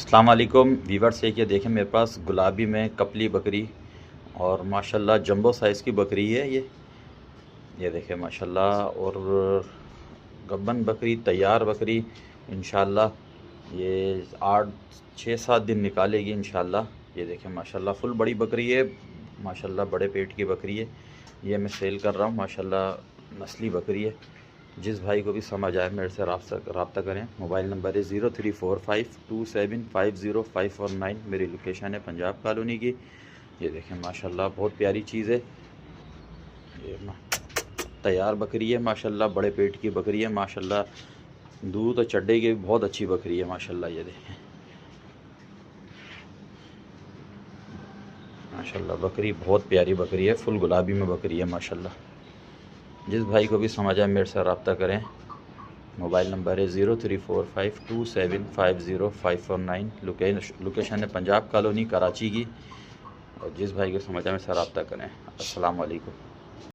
अस्सलाम वालेकुम वीवर्स। ये देखें मेरे पास गुलाबी में कपली बकरी और माशाल्लाह जंबो साइज़ की बकरी है ये देखें माशाल्लाह। और गब्बन बकरी तैयार बकरी इंशाल्लाह ये 8-6-7 दिन निकालेगी इंशाल्लाह। ये देखें माशाल्लाह फुल बड़ी बकरी है माशाल्लाह, बड़े पेट की बकरी है। ये मैं सेल कर रहा हूँ माशाल्लाह, नस्ली बकरी है। जिस भाई को भी समझ आए मेरे से रब्ता करें। मोबाइल नंबर है 034527505449। मेरी लोकेशन है पंजाब कॉलोनी की। ये देखें माशाल्लाह बहुत प्यारी चीज़ है। ये तैयार बकरी है माशाल्लाह, बड़े पेट की बकरी है माशाल्लाह। दूध और चड्डे की बहुत अच्छी बकरी है माशाल्लाह। ये देखें माशाल्लाह बकरी बहुत प्यारी बकरी है, फुल गुलाबी में बकरी है माशाल्लाह। जिस भाई को भी समझ आए मेरे से रब्ता करें। मोबाइल नंबर है 034527505449। लोकेशन है पंजाब कॉलोनी कराची की। और जिस भाई को समझ आए मेरे से रब्ता करें। अस्सलाम वालेकुम।